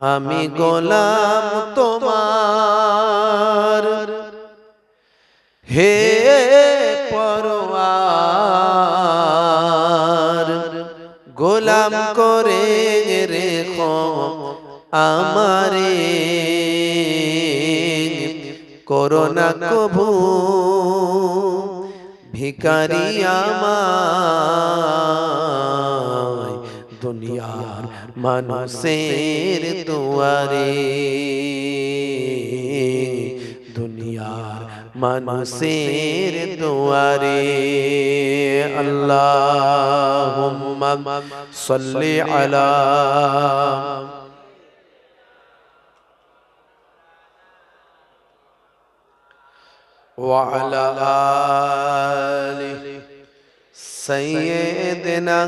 আমি গোলাম তোমার হে পরওয়ার, গোলাম করে রেখো আমারে, করোনা কভু ভিখারি আমায়, দুনিয়ার মানুষের দুয়ারে, দুনিয়ার মানুষের দুয়ারে। আল্লাহুম্মা সাল্লি আলা ওয়া আলা আলি সাইয়্যিদিনা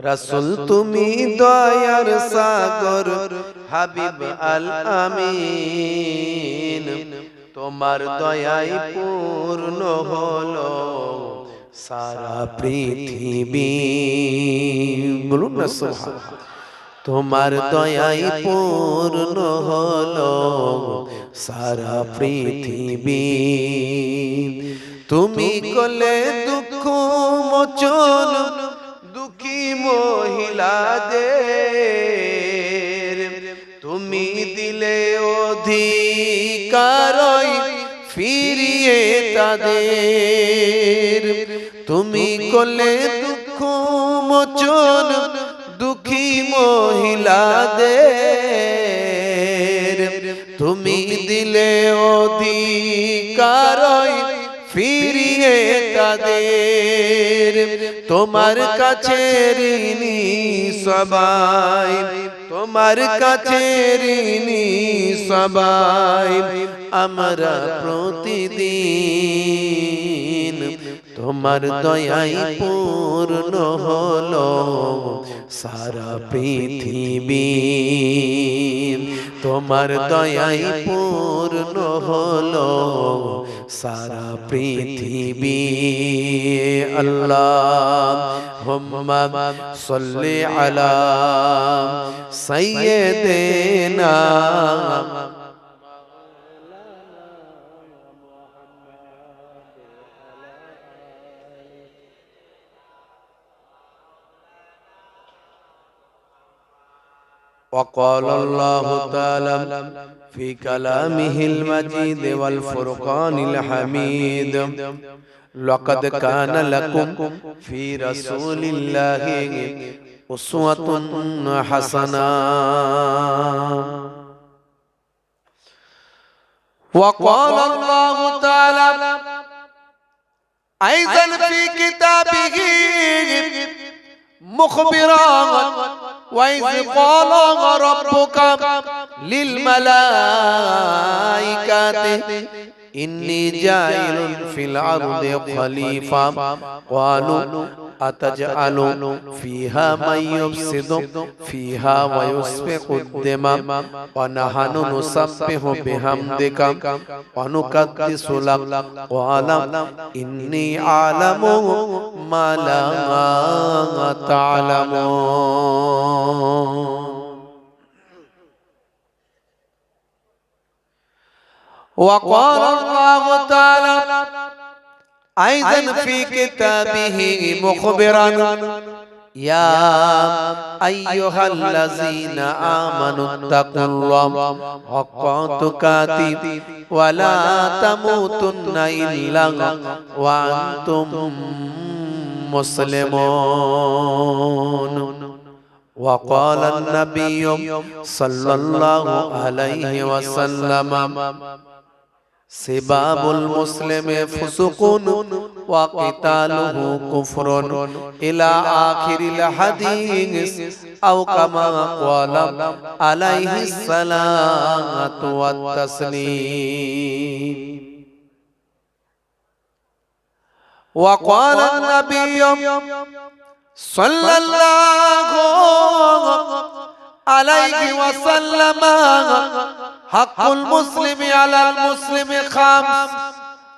রাসূল, তুমি দয়ার সাগর হাবিব আল আমিন, তোমার দয়ায় পূর্ণ হলো সারা পৃথিবী। বলুন না সুবহানাল্লাহ। তোমার দয়ায় পূর্ণ হলো সারা পৃথিবী, তুমি করলে দুঃখ মোচন দুঃখী মহিলাদের, তুমি দিলে অধিকার ফিরিয়ে তাদের, তুমি করলে দুঃখ মোচন দুঃখী মহিলাদের, তুমি দিলে অধিকার ফিরিয়ে তাদের, তোমার কাছে ঋণী সবাই, তোমার কাছে ঋণী সবাই, আমরা প্রতিদিন তোমার দয়ায় পূর্ণ হলো সারা পৃথিবী, তোমার দয়ায় পূর্ণ হলো সারা পৃথিবী। আল্লাহুম্মা সাল্লি আলা সাইয়্যিদিনা وقال الله تعالى في كلامه المجيد والفرقان الحميد لقد كان لكم في رسول الله أسوة حسنة وقال الله تعالى أيضا في كتابه مخبرا وإذ قال ربك للملائكة إني جاعل في الأرض خليفة قالوا أتجعل فيها من يفسد فيها ويسفك الدماء ونحن نسبح بحمدك ونقدس لك قال إني أعلم ما لا تعلمون وقال الله تعالى أيضا في كتابه مخبرا يا أيها الذين آمنوا اتقوا الله حق تقاته ولا تموتن إلا وأنتم مسلمون وقال النبي صلى الله عليه وسلم سباب المسلم فسوق وقتاله كفر إلى آخر الحديث أو كما قال عليه الصلاة والتسليم وقال النبي صلى الله عليه وسلم حق المسلم على المسلم خمس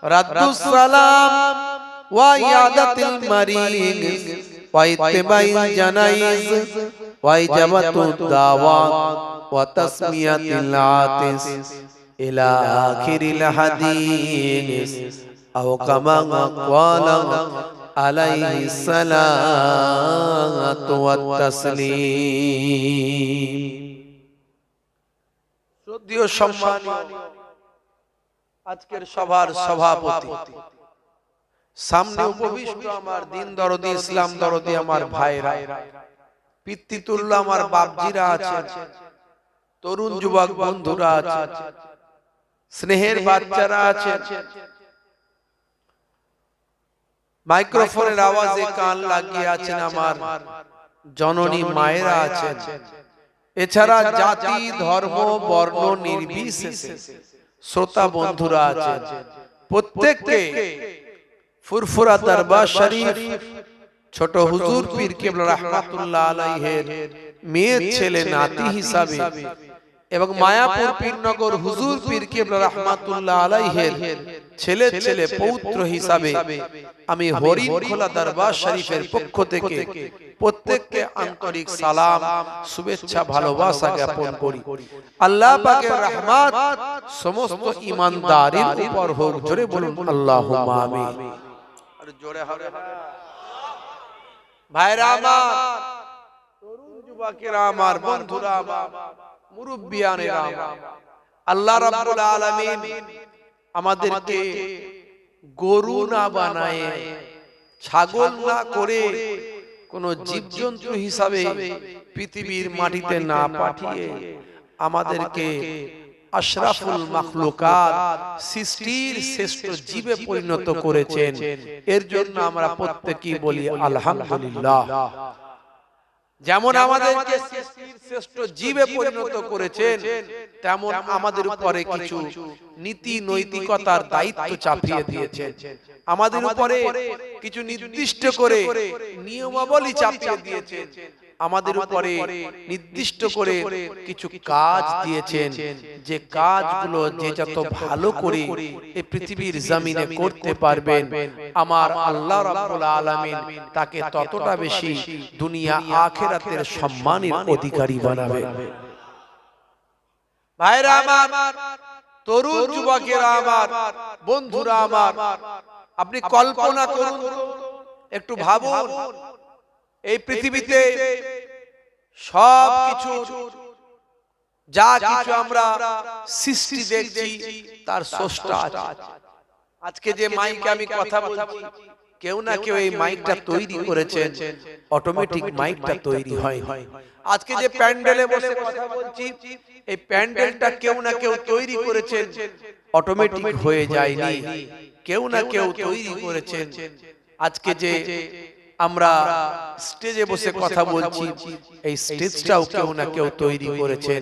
رد السلام وعيادة المريض واتباع الجنائز وإجابة الدعوات وتسمية العاطس إلى آخر الحديث أو كما قال عليه الصلاة والتسليم শ্রদ্ধেয় সম্মানীয় আজকের সভার সভাপতি, সামনে উপবিষ্ট আমার দিন দরদি ইসলাম দরদি আমার ভাইরা, পিতৃতুল্য আমার বাপজিরা আছেন, তরুণ যুবক বন্ধুরা আছেন, স্নেহের বাচ্চারা আছেন, মাইক্রোফোনের আওয়াজে কান লাগিয়ে আছেন আমার জননী মায়েরা আছেন, এছাড়া জাতি ধর্ম বর্ণ নির্বিশেষে শ্রোতা বন্ধুরা আছেন। প্রত্যেককে ফুরফুরা দরবার শরীফ ছোট হুজুর পীর কেবলা রাহমাতুল্লাহ আলাইহির মেয়ে ছেলে নাতি হিসাবে এবং মায়াপুর পীরনগর হুজুর পীর কেবলা রাহমাতুল্লাহ আলাইহির ছেলে ছেলে পৌত্র হিসাবে আমি হরিণখোলা দরবার শরীফের পক্ষ থেকে প্রত্যেককে আন্তরিক সালাম, শুভেচ্ছা, ভালোবাসা জ্ঞাপন করি। আল্লাহ পাকের রহমত সমস্ত ঈমানদারের উপর হোক। জোরে বলুন আল্লাহুম্মা আমিন। আর জোরে হবে ভাইরা আমার, তরুণ যুবকেরা আমার, বন্ধুরা আমার, মুরব্বিয়ানেরা আমার, আল্লাহ রাব্বুল আলামিন আমাদেরকে গরু না বানায়, ছাগল না করে, কোন জীবজন্তু হিসাবে পৃথিবীর মাটিতে না পাঠিয়ে আমাদেরকে আশরাফুল মাখলুকাত, সৃষ্টির শ্রেষ্ঠ জীবে পরিণত করেছেন। এর জন্য আমরা প্রত্যেকেই বলি আলহামদুলিল্লাহ। যেমন আমাদেরকে সৃষ্টির শ্রেষ্ঠ জীবে পরিণত করেছেন, তেমন আমাদের উপরে কিছু নীতি নৈতিকতার দায়িত্ব চাপিয়ে দিয়েছেন। আমাদের উপরে কিছু নির্দিষ্ট করে নিয়মাবলী চাপিয়ে দিয়েছেন। আমাদের উপরে নির্দিষ্ট করে কিছু কাজ দিয়েছেন, যে কাজগুলো যে যত ভালো করে এই পৃথিবীর জমিনে করতে পারবেন, আমার আল্লাহ রাব্বুল আলামিন তাকে ততটা বেশি দুনিয়া আখিরাতের সম্মানের অধিকারী বানাবেন। ভাইরা আমার, তরুণ যুবকেরা আমার, বন্ধুরা আমার, আপনি কল্পনা করুন, একটু ভাবুন, এই পৃথিবীতে সব কিছু যা কিছু আমরা সৃষ্টি দেখছি তার স্রষ্টা আছে। আজকে যে মাইকে আমি কথা বলছি, কেউ না কেউ এই মাইকটা তৈরি করেছেন, অটোমেটিক মাইকটা তৈরি হয়। আজকে যে প্যান্ডেলে বসে কথা বলছি, এই প্যান্ডেলটা কেউ না কেউ তৈরি করেছেন, অটোমেটিক হয়ে যায়নি, কেউ না কেউ তৈরি করেছেন। আজকে যে আমরা স্টেজে বসে কথা বলছি, এই স্টেজটাও কেউ না কেউ তৈরি করেছেন।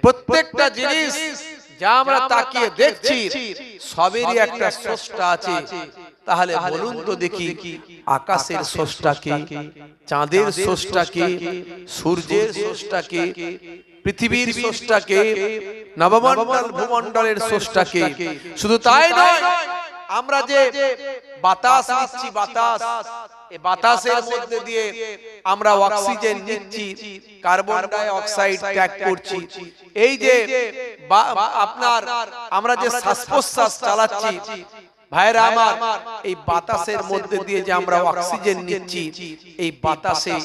প্রত্যেকটা জিনিস যা আমরা তাকিয়ে দেখছি, সবেরই একটা স্রষ্টা আছে। তাহলে বলুন তো দেখি, আকাশের স্রষ্টা কে? চাঁদের স্রষ্টা কে? সূর্যের স্রষ্টা কে? পৃথিবীর স্রষ্টা কে? নবমণ্ডল ভূমণ্ডলের স্রষ্টা কে? শুধু তাই নয়, আমরা যে বাতাস নিচ্ছি, বাতাস, এই বাতাসের মধ্যে দিয়ে আমরা অক্সিজেন নিচ্ছি, কার্বন ডাই অক্সাইড ত্যাগ করছি। এই যে আপনার আমরা যে শ্বাস প্রশ্বাস চালাচ্ছি, ভাইরা আমার, এই বাতাসের মধ্যে দিয়ে যে আমরা অক্সিজেন নিচ্ছি, এই বাতাসে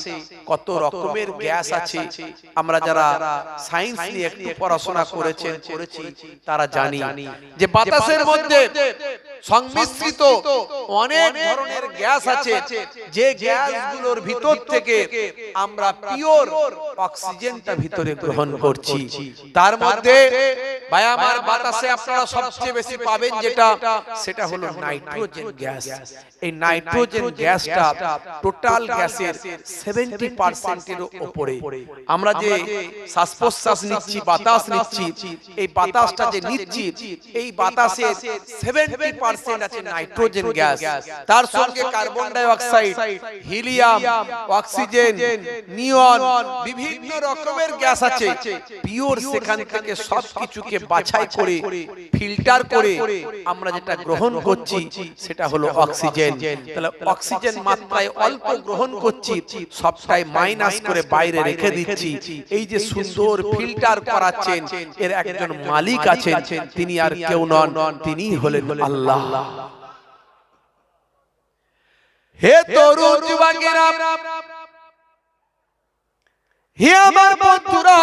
কত রকমের গ্যাস আছে। আমরা যারা সায়েন্স নিয়ে একটু পড়াশোনা করেছি তারা জানি যে বাতাসের মধ্যে সংমিশ্রিত অনেক ধরনের গ্যাস আছে, যে গ্যাসগুলোর ভিতর থেকে আমরা পিওর অক্সিজেনটা ভিতরে গ্রহণ করছি। তার মধ্যে ভাই আমার, বাতাসে আপনারা সবচেয়ে বেশি পাবেন যেটা, সেটা হলো নাইট্রোজেন গ্যাস। এই নাইট্রোজেন গ্যাসটা টোটাল গ্যাসের 70% এর উপরে। আমরা যে শ্বাস প্রশ্বাস নিচ্ছি, বাতাস নিচ্ছি, এই বাতাসটা যে নিচ্ছি, এই বাতাসের 70% আছে নাইট্রোজেন গ্যাস। তার সঙ্গে carbon die oxide, helium, oxygen, নিয়ন, বিভিন্ন রকমের গ্যাস আছে, পিওর সেখান থেকে সবকিছুকে বাছাই করে ফিল্টার করে আমরা যেটা গ্রহণ করছি সেটা হলো অক্সিজেন। তাহলে অক্সিজেন মাত্রায় অল্প গ্রহণ করছি, সবটাই মাইনাস করে বাইরে রেখে দিচ্ছি। এই যে সুন্দর ফিল্টার করাচ্ছেন, এর একজন মালিক আছেন, তিনি আর কেউ নন, তিনি হলেন আল্লাহ। হে তরুণ যুবকেরা, হে আমার বন্ধুরা,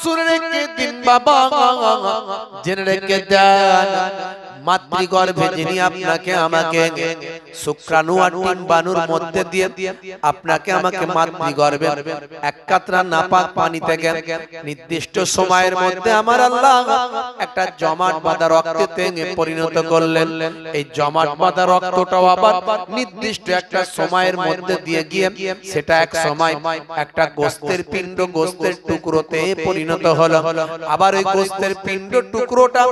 শুনে রেখে দিন বাবা, জেনে রেখে দেন, মাতৃগর্ভে যিনি আপনাকে আমাকে শুক্রাণু আর ডিম্বাণুর মধ্যে দিয়ে আপনাকে আমাকে মাতৃগর্ভে এক কাতরা নাপাক পানি থেকে নির্দিষ্ট সময়ের মধ্যে আমার আল্লাহ একটা জমাট বাঁধা রক্তে পরিণত করলেন। এই জমাট বাঁধা রক্তটাও আবার নির্দিষ্ট একটা সময়ের মধ্যে দিয়ে গিয়ে সেটা এক সময় একটা গোস্তের পিণ্ড, গোস্তের টুকরোতে পরিণত হলো। আবার ওই গোস্তের পিণ্ড টুকরোটা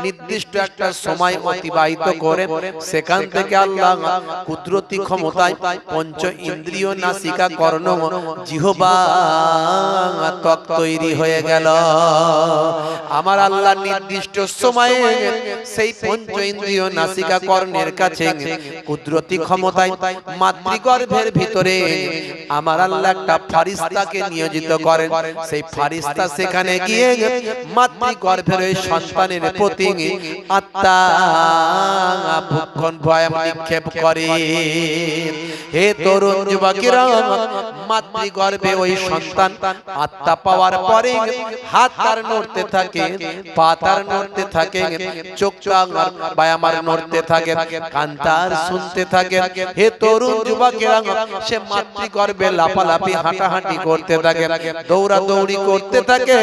নির্দিষ্ট একটা সময় অতিবাহিত করে সেখান থেকে আল্লাহ কুদরতি ক্ষমতায় পঞ্চ ইন্দ্রিয়, নাসিকা, কর্ণ, জিহ্বা, ত্বক তৈরি হয়ে গেল। আমার আল্লাহ নির্দিষ্ট সময়ে সেই পঞ্চ ইন্দ্রিয়, নাসিকা, কর্ণের কাছে কুদরতি ক্ষমতায় মাতৃগর্ভের ভিতরে আমার আল্লাহ একটা ফারিস্তাকে নিয়োজিত করেন। সেই ফারিস্তা সেখানে গিয়ে মাতৃগর্ভের ওই সন্তানের প্রতি আত্মা ভক্ষণ ভয় নিক্ষেপ করে। হে তরুণ যুবকেরা, মাতৃগর্ভে ওই সন্তান আত্মা পাওয়ার পরে হাত তার নড়তে থাকে, পা তার নড়তে থাকে, চোখ আমার নড়তে থাকে, কান তার শুনতে থাকে। হে তরুণ যুবকেরা, সে মাতৃগর্ভে লাফালাফি, হাঁটাহাঁটি করতে থাকে, দৌড়াদৌড়ি করতে থাকে।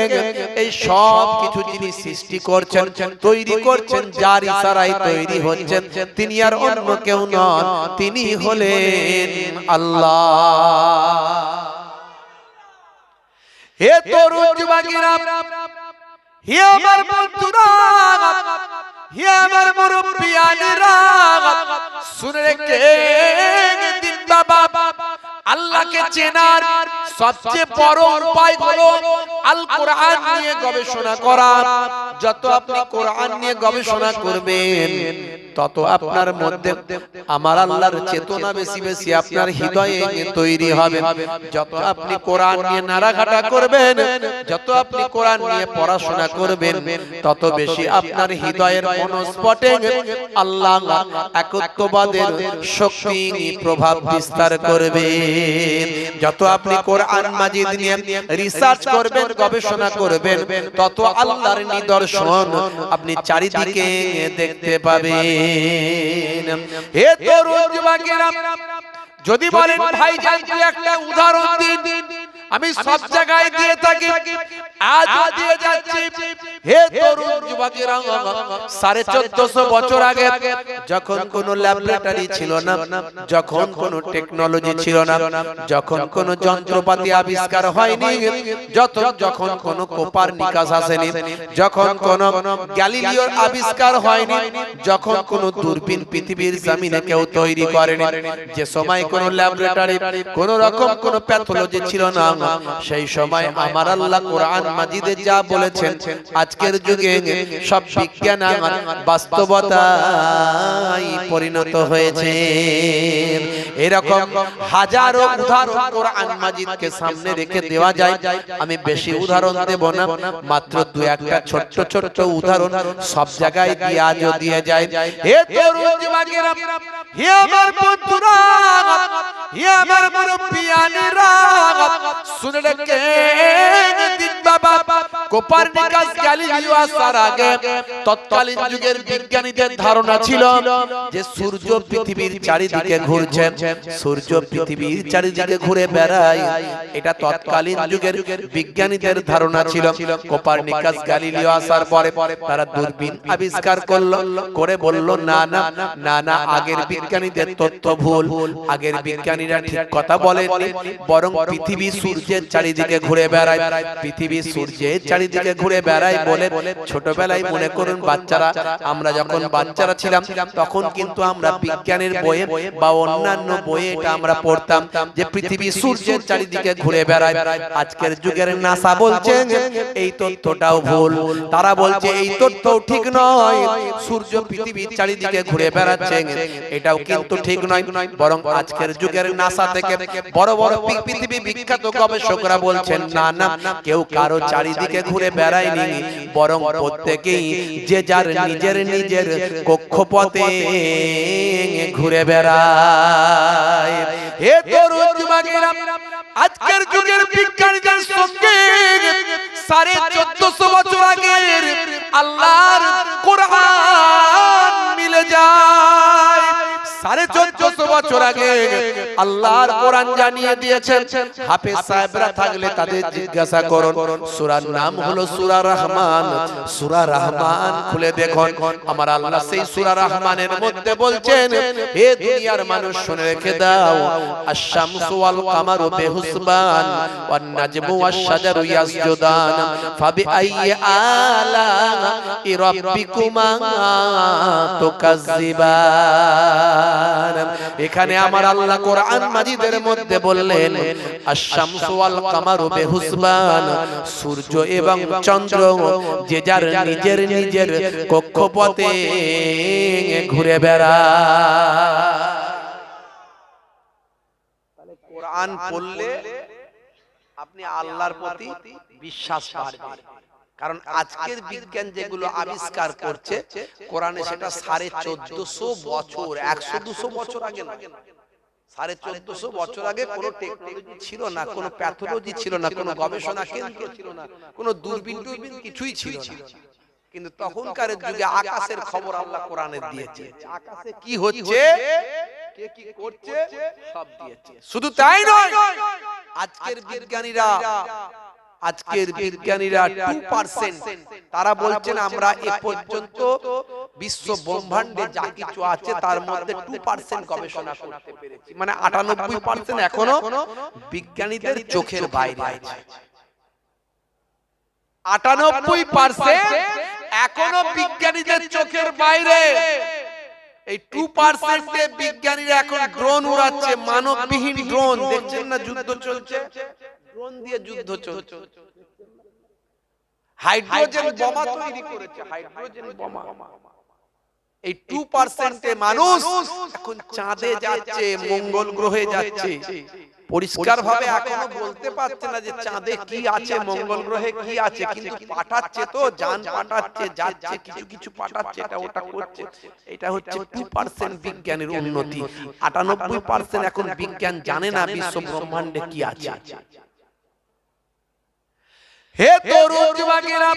এই সব কিছু যিনি সৃষ্টি করছেন, তৈরি করছেন, যার ইশারায় তৈরি হচ্ছেন, তিনি আর অন্য কেউ নন, তিনি হলেন আল্লাহ। হে তরুণ যুবকেরা, হে আমার বন্ধুরা, হে আমার মুরব্বিয়ানেরা, শুনে রেখে দিন বাবা, আল্লাহকে চেনার সবচেয়ে বড় উপায় হলো আল কোরআন নিয়ে গবেষণা করা। যত আপনি কোরআন নিয়ে গবেষণা করবেন, তত আপনার মধ্যে আমার আল্লাহর চেতনা বেশি বেশি আপনার হৃদয়ে তৈরি হবে। যত আপনি কোরআন নিয়ে নাড়াঘাটা করবেন, যত আপনি কোরআন নিয়ে পড়াশোনা করবেন, তত বেশি আপনার হৃদয়ের মনস্পটে আল্লাহ একত্ববাদের শক্তি প্রভাব বিস্তার করবে। যত আপনি কোরআন মাজিদ নিয়ে রিসার্চ করবেন, গবেষণা করবেন, তত আল্লাহর নিদর্শন আপনি চারিদিকে দেখতে পাবেন। হে তরুণ যুবকেরা, যদি বলেন ভাইজান তুই একটা উদাহরণ দিন, আমি সব জায়গায় দিয়ে থাকি, আজও দিয়ে যাচ্ছি। হে তরুণ যুবকেরা, 1450 বছর আগে যখন কোনো ল্যাবরেটরি ছিল না, যখন কোনো টেকনোলজি ছিল না, যখন কোনো যন্ত্রপাতি আবিষ্কার হয়নি, যখন কোনো কোপারনিকাস আসেনি, যখন কোনো গ্যালিলিওর আবিষ্কার হয়নি, যখন কোনো দূরবীন পৃথিবীর জমিনে কেউ তৈরি করেনি, যে সময় কোনো ল্যাবরেটরি, কোনো রকম কোনো প্যাথোলজি ছিল না, সেই সময় আমার আল্লাহ কোরআন মাজিদে যা বলেছেন, আজকের যুগে সব বিজ্ঞান আমার বাস্তবতায় পরিণত হয়েছে। এরকম হাজারো উদাহরণ কোরআন মাজিদকে সামনে রেখে দেওয়া যায়। আমি বেশি উদাহরণ দেব না, মাত্র দু একটা ছোট্ট ছোট্ট উদাহরণ সব জায়গায় দিয়ে আজও দিয়ে যায়। হে তরুণ যুবকেরা, হে আমার বন্ধুরা, হে আমার মুরব্বিয়ানেরা, শুনে রেখে দিন বাবা, কোপারনিকাস, গ্যালিলিও আসার আগে তৎকালীন যুগের বিজ্ঞানীদের ধারণা ছিল যে সূর্য পৃথিবীর চারিদিকে ঘুরছে, সূর্য পৃথিবীর চারিদিকে ঘুরে বেড়ায়। এটা তৎকালীন যুগের বিজ্ঞানীদের ধারণা ছিল। কোপারনিকাস, গ্যালিলিও আসার পরে তারা দূরবীন আবিষ্কার করলো, করে বলল না না না না, আগের বিজ্ঞানীদের তথ্য ভুল, আগের বিজ্ঞানীরা ঠিক কথা বলেননি, বরং পৃথিবী সূর্যের চারিদিকে ঘুরে বেড়ায়, পৃথিবী সূর্যের চারিদিকে ঘুরে বেড়ায় বলে ছোটবেলায় মনে করুন বাচ্চারা, আমরা যখন বাচ্চারা ছিলাম তখন কিন্তু আমরা বিজ্ঞানের বইয়ে বা অন্যান্য বইয়ে এটা আমরা পড়তাম যে পৃথিবী সূর্যের চারিদিকে ঘুরে বেড়ায়। আজকের যুগের নাসা বলছে এই তথ্যটাও ভুল, তারা বলছে এই তথ্যও ঠিক নয়, সূর্য পৃথিবীর চারিদিকে ঘুরে বেড়াচ্ছে, এটাও কিন্তু ঠিক নয়। বরং আজকের যুগের নাসা থেকে বড় বড় পৃথিবী বিখ্যাত গবেষকরা বলছেন না না, কেউ কারো চারিদিকে ঘুরে বেড়ায়নি, বরং প্রত্যেকেই যে যার নিজের নিজের কক্ষপথে ঘুরে বেড়ায়। হে তরুণ যুবকেরা, আজকের যুগের বিজ্ঞানীদের সঙ্গে 1450 বছর আগের আল্লাহর কোরআন মিলে যায়। 1450 বছর আগে আল্লাহর কোরআন জানিয়ে দিয়েছেন। হাফেজ সাহেবরা থাকলে তাদের জিজ্ঞাসা করুন, সূরার নাম হলো সূরা রহমান। সূরা রহমান খুলে দেখুন, আমার আল্লাহ সেই সূরা রহমানের মধ্যে বলছেন, হে দুনিয়ার মানুষ শুনে রেখে দাও, আশ-শামসু ওয়াল কামারু বিহুসবান ওয়ান নাজমু ওয়াশ-শাজারু ইয়াসজুদান ফাবিআইয়ি আলা'i রাব্বিকুমা তুকাজ্জিবান। এখানে আমার আল্লাহ কোরআন মাজিদের মধ্যে বললেন আশ-শামসু ওয়াল কামারু বিহুসবান, সূর্য এবং চন্দ্র যে যার নিজের নিজের কক্ষপথে ঘুরে বেড়ায়। তাহলে কোরআন পড়লে আপনি আল্লাহর প্রতি বিশ্বাস বাড়বে, কারণ আজকের বিজ্ঞান যেগুলো আবিষ্কার করছে কোরআনে সেটা 1450 বছর, 100-200 বছর আগে না, 1450 বছর আগে কোনো টেকনোলজি ছিল না, কোনো প্যাথোলজি ছিল না, কোনো গবেষণা কেন্দ্র ছিল না, কোনো দূরবীন কিছুই ছিল না। কিন্তু তখনকার যুগে আকাশের খবর আল্লাহ কোরআনে দিয়েছে, আকাশে কি হচ্ছে, কে কি করছে সব দিয়েছে। শুধু তাই নয়, আজকের বিজ্ঞানীরা 2%, তারা বলছেন আমরা এ পর্যন্ত বিশ্ব ব্রহ্মাণ্ডে যা কিছু আছে তার মধ্যে 2% গবেষণা করতে পেরেছি, মানে 98% এখনো বিজ্ঞানীদের চোখের বাইরে আছে। 98% এখনো বিজ্ঞানীদের চোখের বাইরে। এই 2% এ বিজ্ঞানীরা এখন ড্রোন উড়াচ্ছে, মানববিহীন ড্রোন, দেখছেন না যুদ্ধ চলছে, ড্রোন দিয়ে যুদ্ধ চলছে। হাইড্রোজেন বোমা তৈরি করেছে, হাইড্রোজেন বোমা। এই 2% এ মানুষ এখন চাঁদে যাচ্ছে, মঙ্গল গ্রহে যাচ্ছে। পরিষ্কার ভাবে এখনো বলতে পারছে না যে চাঁদে কি আছে, মঙ্গল গ্রহে কি আছে, কিন্তু পাঠাচ্ছে, তো যান পাঠাচ্ছে, যাচ্ছে, কিছু কিছু পাঠাচ্ছে, এটা ওটা করছে। এটা হচ্ছে 2% বিজ্ঞানের উন্নতি। 98% এখন বিজ্ঞান জানে না বিশ্ব ব্রহ্মাণ্ডে কি আছে। হে তরুণ যুবকেরা,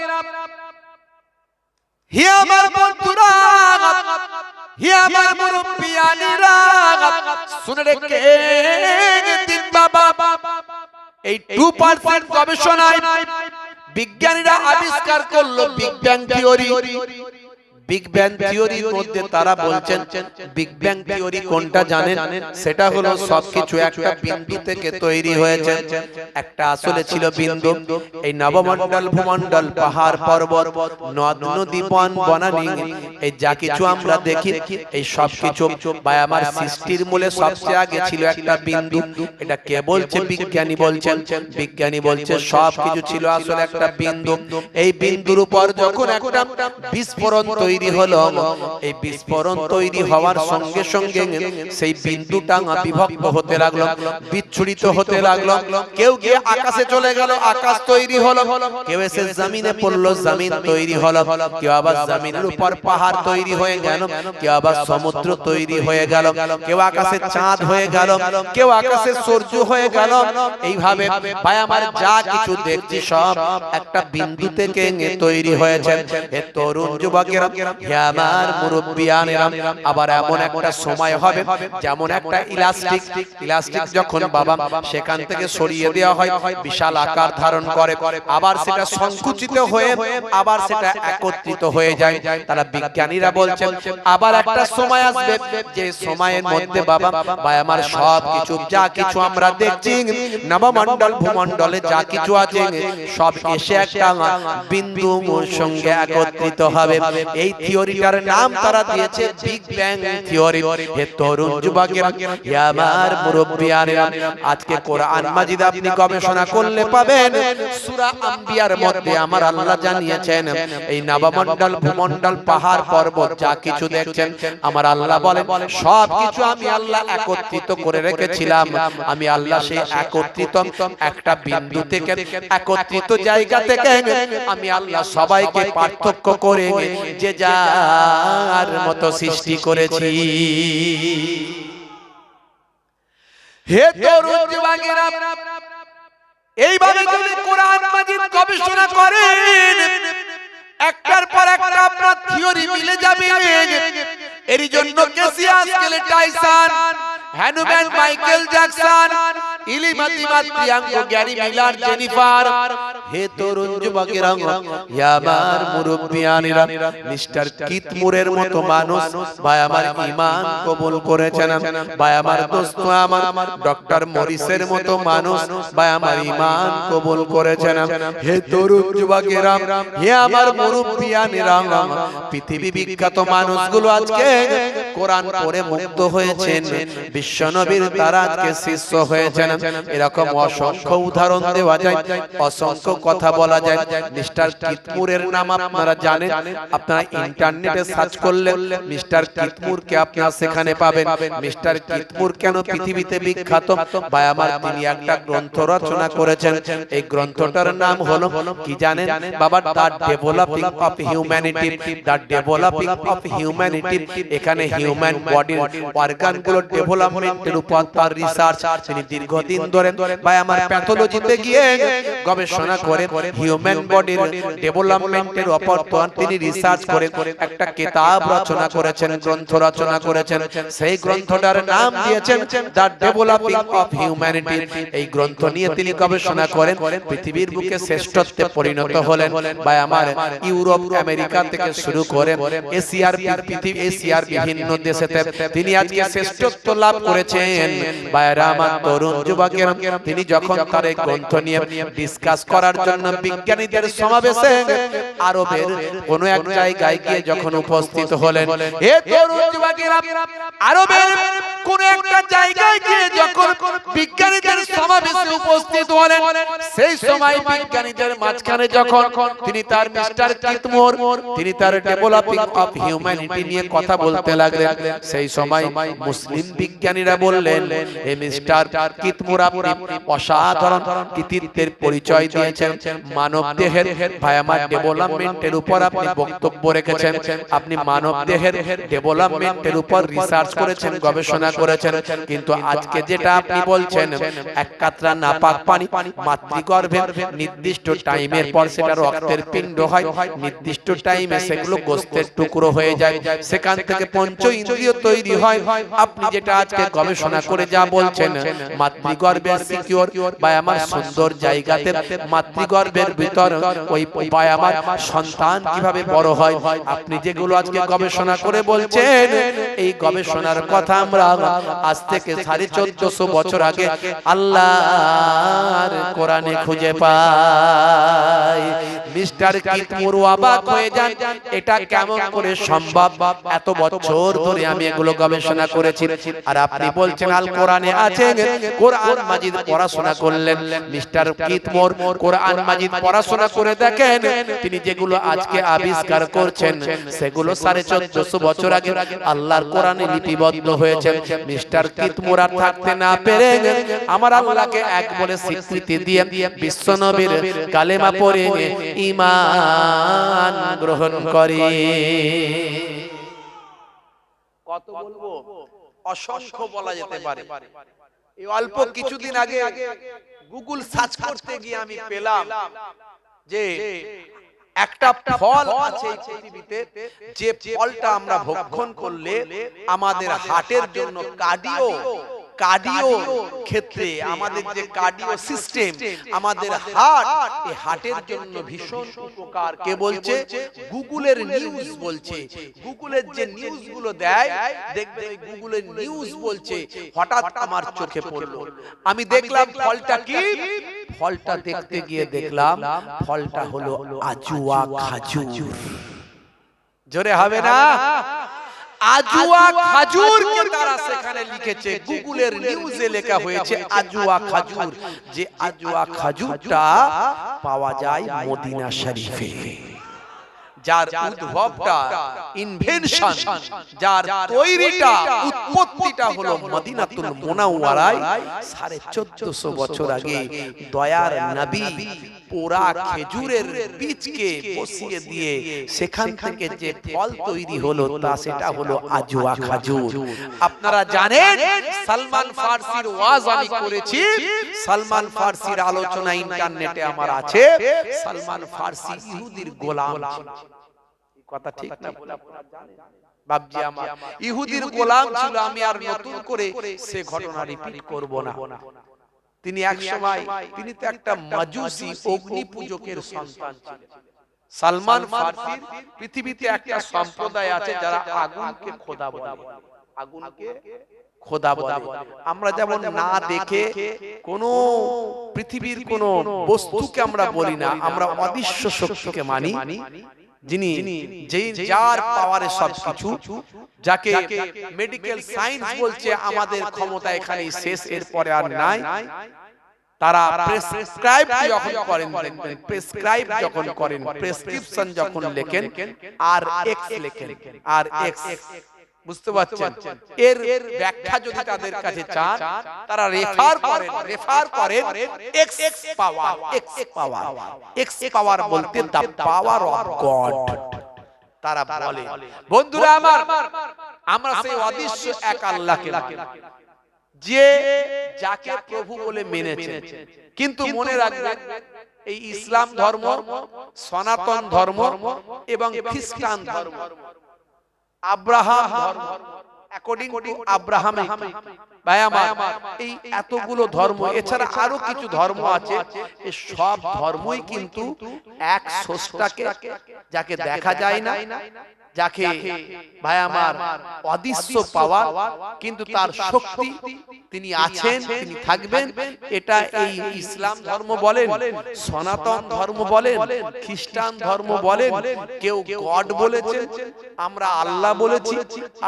হে আমার বন্ধুরা, হে আমার মুরব্বিয়ানিরা, শুনে রেখে দিন বাবা, এই 2% গবেষণায় বিজ্ঞানীরা আবিষ্কার করলো big bang theory. Big bang থিওরির মধ্যে তারা বলছেন, বিগ ব্যাং থিওরি কোনটা জানেন? সেটা হলো সবকিছু একটা বিন্দু থেকে তৈরি হয়েছে। একটা আসলে ছিল বিন্দু, এই নবমণ্ডল, ভূমণ্ডল, পাহাড় পর্বত, নদ নদী, বন বনানী, এই যা কিছু আমরা দেখি, এই সবকিছু বা আমার সৃষ্টির মূলে সবচেয়ে আগে ছিল একটা বিন্দু। এটা কে বলছে? বিজ্ঞানী বলছেন। বিজ্ঞানী বলছে সবকিছু ছিল আসলে একটা বিন্দু। এই বিন্দুর উপর যখন একটা বিস্ফোরণ তৈরি হলো, এই বিস্ফোরণ তৈরি হওয়ার সঙ্গে সঙ্গে সেই বিন্দুটা বিভক্ত হতে লাগলো, বিচ্ছুরিত হতে লাগলো। কেউ গিয়ে আকাশে চলে গেল, আকাশ তৈরি হলো। কেউ এসে জমিনে পড়লো, জমিন তৈরি হলো। কেউ আবার জমিনের উপর পাহাড় তৈরি হয়ে গেল, কেউ আবার সমুদ্র তৈরি হয়ে গেল, কেউ আকাশে চাঁদ হয়ে গেল, কেউ আকাশে সূর্য হয়ে গেল। এইভাবে ভাই আমার যা কিছু দেখছি সব একটা বিন্দু থেকে তৈরি হয়েছে। এ তরুণ যুবকেরা, হে আমার মুরব্বিয়ানেরা, আবার এমন একটা সময় হবে যেমন একটা ইলাস্টিক যখন বাবা সেখান থেকে সরিয়ে দেওয়া হয় বিশাল আকার ধারণ করে, আবার সেটা সংকুচিত হয়ে আবার সেটা একত্রিত হয়ে যায়। তারা বিজ্ঞানীরা বলছেন আবার একটা সময় আসবে যে সময়ের মধ্যে বাবা ভাই আমার সব কিছু যা কিছু আমরা দেখছি নবমণ্ডল ভূমণ্ডলে যা কিছু আছে সব এসে একটা বিন্দুর সঙ্গে একত্রিত হবে। এই থিওরিটার নাম তারা দিয়েছে বিগ ব্যাং থিওরি। হে তরুণ যুবকেরা, হে আমার মুরব্বিয়ানেরা, আজকে কোরআন মাজিদ আপনি গবেষণা করলে পাবেন সূরা আম্বিয়ার মধ্যে আমার আল্লাহ জানিয়েছেন এই নবমণ্ডল ভূমণ্ডল পাহাড় পর্বত যা কিছু দেখছেন আমার আল্লাহ বলেন সব কিছু আমি আল্লাহ একত্রিত করে রেখেছিলাম। আমি আল্লাহ সেই একত্রিত একটা বিন্দু থেকে একত্রিত জায়গা থেকে আমি আল্লাহ সবাইকে পার্থক্য করে যে যার মতো সৃষ্টি করেছি। হে তরুণ যুবকেরা, এইভাবে যদি কোরআন মাজিদ গবেষণা করেন একটার পর একটা আপনার থিওরি মিলে যাবে। এর জন্য Cassius Clay Tyson, Hanuman Michael Jackson, ইলিমাতি মাত্রিয়াঙ্গো, গ্যারি মিলার, জেনিফার। হে তরুণ যুবকেরা, হে আমার মুরব্বিয়ানেরা, মিস্টার কিতমুরের মতো মানুষ ভাই আমার ঈমান কবুল করেছেন। ভাই আমার দোস্ত আমার ডক্টর মরিসের মতো মানুষ ভাই আমার ঈমান কবুল করেছেন। হে তরুণ যুবকেরা, হে আমার মুরব্বিয়ানেরা, পৃথিবী বিখ্যাত মানুষগুলো আজকে কোরআন পড়ে মুগ্ধ হয়েছেন, বিশ্বনবীর তারা আজকে শিষ্য হয়েছেন। এরকম অসংখ্য উদাহরণ দেওয়া যায়, অসংখ্য কথা বলা যায়। মিস্টার কিতমুরের নাম আপনারা জানেন, আপনারা ইন্টারনেটে সার্চ করলে মিস্টার কিতমুরকে আপনারা সেখানে পাবেন। মিস্টার কিতমুর কেন পৃথিবীতে বিখ্যাত ভাই আমার, তিনি একটা গ্রন্থ রচনা করেছেন। এই গ্রন্থটার নাম হলো কি জানেন বাবা? The developing of humanity. The developing of humanity. এখানে হিউম্যান বডির অর্গানগুলো ডেভেলপমেন্টের উপর তার রিসার্চ। তিনি দীর্ঘদিন ধরে ভাই আমার প্যাথোলজিতে গিয়ে গবেষণা করে হিউম্যান বডির ডেভেলপমেন্টের উপর তিনি রিসার্চ করে একটা কিতাব রচনা করেছেন, গ্রন্থ রচনা করেছেন। সেই গ্রন্থটার নাম দিয়েছেন দ্য ডেভেলপিং অফ হিউম্যানিটি। এই গ্রন্থ নিয়ে তিনি গবেষণা করেন, পৃথিবীর বুকে শ্রেষ্ঠত্বে পরিণত হলেন। ভাই আমার ইউরোপ আমেরিকা থেকে শুরু করে এশিয়ার বিভিন্ন দেশেতে তিনি আজকে শ্রেষ্ঠত্ব লাভ করেছেন। ভাইরা আমার তরুণ যুবকেরা, তিনি যখন তার এই গ্রন্থ নিয়ে ডিসকাস করার জন্য বিজ্ঞানীদের সমাবেশে আরবের কোন এক জায়গায় গিয়ে যখন উপস্থিত হলেন, হে তরুণ যুবকেরা, আরবের কোন একটা জায়গায় গিয়ে যখন বিজ্ঞানীদের সমাবেশে উপস্থিত হলেন, সেই সময় বিজ্ঞানীদের মাঝখানে যখন তিনি তার মিস্টার কিতমুর তিনি তার ডেভেলপিং অফ হিউম্যানিটি নিয়ে কথা বলতে লাগলেন। সেই সময় মুসলিম বিজ্ঞানীরা বললেন, হে মিস্টার কিতমুর, আপনি অসাধারণ কৃতিত্বের পরিচয় দিয়েছেন, মানব দেহের ভাই আমার ডেভেলপমেন্টের উপর আপনি বক্তব্য রেখেছেন, আপনি মানব দেহের ডেভেলপমেন্টের উপর রিসার্চ করেছেন, গবেষণা করেছেন। কিন্তু আজকে যেটা আপনি বলছেন এক কাতরা নাপাক পানি মাতৃগর্ভে নির্দিষ্ট টাইমের পর সেটা রক্তের পিণ্ড হয়, নির্দিষ্ট টাইমে সেগুলো গোস্তের টুকরো হয়ে যায়, সেখান থেকে পঞ্চ ইন্দ্রিয় তৈরি হয়। আপনি যেটা আজকে গবেষণা করে যা বলছেন মাতৃগর্ভের সিকিউর বা আমার সুন্দর জায়গাতে মাতৃগর্ভের ভিতর ওই বা আমার সন্তান কিভাবে বড় হয়, আপনি যেগুলো আজকে গবেষণা করে বলছেন, এই গবেষণার কথা আমরা আজ থেকে 1450 বছর আগে আল্লাহর কোরআনে খুঁজে পাই। মিস্টার কিতমুর অবাক হয়ে যান, এটা কেমন করে সম্ভব? এত বছর ধরে আমি এগুলো গবেষণা করেছি, আর আপনি বলছেন আল কোরআনে আছে। কোরআন মাজিদ পড়াশোনা করলেন মিস্টার কিতমুর, কোরআন মাজিদ পড়াশোনা করে দেখেন তিনি যেগুলো আজকে আবিষ্কার করছেন সেগুলো 1450 বছর আগে আল্লাহর কোরআনে লিপিবদ্ধ হয়েছে। মিস্টার কিতমুর আর থাকতে না পেরে আমার আল্লাহকে এক বলে স্বীকৃতি দিয়ে বিশ্বনবীর কালেমা পড়ে ঈমান গ্রহণ করে। কত বলবো, অসংখ্য বলা যেতে পারে। এই অল্প কিছুদিন আগে গুগল সার্চ করতে গিয়ে আমি পেলাম যে একটা ফল আছে এই পৃথিবীতে, যে ফলটা আমরা ভক্ষণ করলে আমাদের হার্টের জন্য কার্ডিও ক্ষেত্রে, আমাদের যে কার্ডিও সিস্টেম, আমাদের হার্ট, এই হার্টের জন্য ভীষণ উপকার। কে বলছে? গুগলের নিউজ বলছে। গুগলের যে নিউজ গুলো দেয়, দেখবে ওই গুগলের নিউজ বলছে, হঠাৎ আমার চোখে পড়লো, আমি দেখলাম ফলটা কি, ফলটা দেখতে গিয়ে দেখলাম ফলটা হলো আজুয়া খাজুর। জোরে হবে না? আজুয়া খাজুরকে তারা সেখানে লিখেছে, গুগলের নিউজে লেখা হয়েছে আজুয়া খাজুর, যে আজুয়া খাজুরটা পাওয়া যায় মদিনা শরীফে। যার উদ্ভবটা, ইনভেনশন, যার তৈরিটা, উৎপত্তিটা হলো মদিনাতুল মুনাওয়ারায় 1450 বছর আগে দয়ার নবী পোড়া খেজুরের বীজকে বসিয়ে দিয়ে সেখান থেকে যে ফল তৈরি হলো, তা সেটা হলো আজওয়া খাজুর। আপনারা জানেন সালমান ফারসির ওয়াজ আমি করেছি, সালমান ফারসির আলোচনা ইন্টারনেটে আমার আছে। সালমান ফারসি ইহুদির গোলাম ছিল, কথা ঠিক না? বাবজি আমার ইহুদির গোলাম ছিল। আমি আর নতুন করে সে ঘটনা রিপিট করব না। তিনি এক সময়, তিনি তো একটা মাজুসি অগ্নি পূজকের সন্তান ছিলেন। সালমান ফারসির পৃথিবীতে একটা সম্প্রদায় আছে যারা আগুনকে খোদা বলে, আগুনকে খোদা বলে। আমরা যেমন না দেখে কোন পৃথিবীর কোন বস্তুকে আমরা বলি না, আমরা অদৃশ্য শক্তিকে মানি, যিনি যেই যার পাওয়ারে সবকিছু, যাকে মেডিকেল সায়েন্স বলছে আমাদের ক্ষমতা এখানে শেষ, এর পরে আর নাই। তারা প্রেসক্রাইব যখন করেন, প্রেসক্রাইব যখন করেন, প্রেসক্রিপশন যখন লেখেন, আর এক্স লেখেন, আর এক্স, বুঝতে পারছেন? এর ব্যাখ্যা যদি তাদের কাছে চান, তারা রেফার করেন এক্স পাওয়ার, এক্স পাওয়ার, এক্স পাওয়ার বলতে দা পাওয়ার অফ গড। তারা বলে, বন্ধুরা আমার, আমরা সেই অদৃশ্য এক আল্লাহকে মানি, যে যাকে প্রভু বলে মেনেছেন। কিন্তু মনে রাখবেন, এই ইসলাম ধর্ম, সনাতন ধর্ম এবং খ্রিস্টান ধর্ম, আব্রাহাম ধর্ম, অ্যাকর্ডিং টু আব্রাহাম, ভাই আমার, এই এতগুলো ধর্ম, এছাড়া আরো কিছু ধর্ম আছে, এই সব ধর্মই কিন্তু এক স্রষ্টাকে, যাকে দেখা যায় না, যাকে ভাই আমার অদৃশ্য পাওয়ার, কিন্তু তার শক্তি, তিনি আছেন, তিনি থাকবেন। এটা এই ইসলাম ধর্ম বলেন, সনাতন ধর্ম বলেন, খ্রিস্টান ধর্ম বলেন, কেউ গড বলেছেন, আমরা আল্লাহ বলেছি,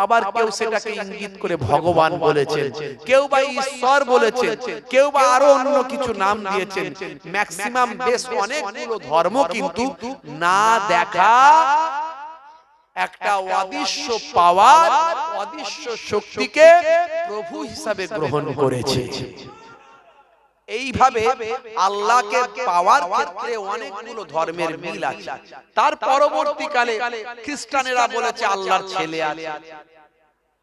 আবার কেউ সেটাকে ইঙ্গিত করে ভগবান বলেছেন, কেউ বা ঈশ্বর বলেছেন, কেউ বা আরো অন্য কিছু নাম দিয়েছেন। ম্যাক্সিমাম বেশ অনেকগুলো ধর্ম কিন্তু না দেখা একটা অদৃশ্য পাওয়ার, অদৃশ্য শক্তিকে প্রভু হিসাবে গ্রহণ করেছে। এইভাবে আল্লাহকে পাওয়ার ক্ষেত্রে অনেকগুলো ধর্মের মিল আছে। তার পরবর্তীকালে খ্রিস্টানেরা বলেছে আল্লাহর ছেলে আছে,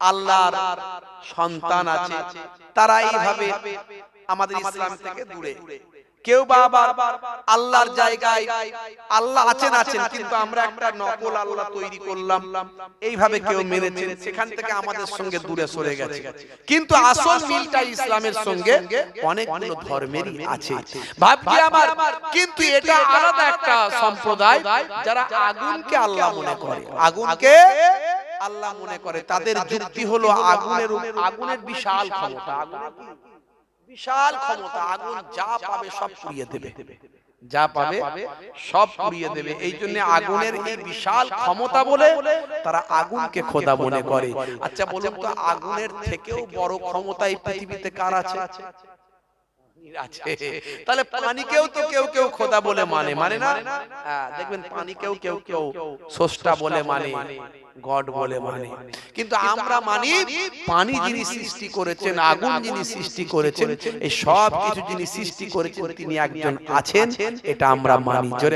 আল্লাহর সন্তান আছে। তারা এইভাবে আমাদের ইসলাম থেকে দূরে। কেউ বা আবার আল্লাহর জায়গায় আল্লাহ আছেন, কিন্তু আমরা একটা নকল আল্লাহ তৈরি করলাম, এইভাবে কেউ মেনেছেন, সেখান থেকে আমাদের সঙ্গে দূরে সরে গেছে। কিন্তু আসল মিলটা ইসলামের সঙ্গে অনেকগুলো ধর্মেরই আছে, ভাবছি আমার। কিন্তু এটা আলাদা একটা সম্প্রদায়, যারা আগুনকে আল্লাহ মনে করে, আগুনকে আল্লাহ মনে করে। তাদের যুক্তি হলো আগুনের বিশাল ক্ষমতা, বিশাল ক্ষমতা, আগুন যা পাবে সব পুড়িয়ে দেবে, যা পাবে সব পুড়িয়ে দেবে। এই জন্য আগুনের এই বিশাল ক্ষমতা বলে তারা আগুনকে খোদা মনে করে। আচ্ছা বলুন তো, আগুনের থেকেও বড় ক্ষমতা এই পৃথিবীতে কার আছে? তাহলে পানিকেও তো কেউ কেউ খোদা বলে মানে না? দেখবেন পানিকেও কেউ কেউ স্রষ্টা বলে মানে, গড বলে মানে। কিন্তু আমরা মানি পানি যিনি সৃষ্টি করেছেন, আগুন যিনি সৃষ্টি করেছেন, এই সব কিছু যিনি সৃষ্টি করেছেন, তিনি একজন আছেন, এটা আমরা মানি। জোরে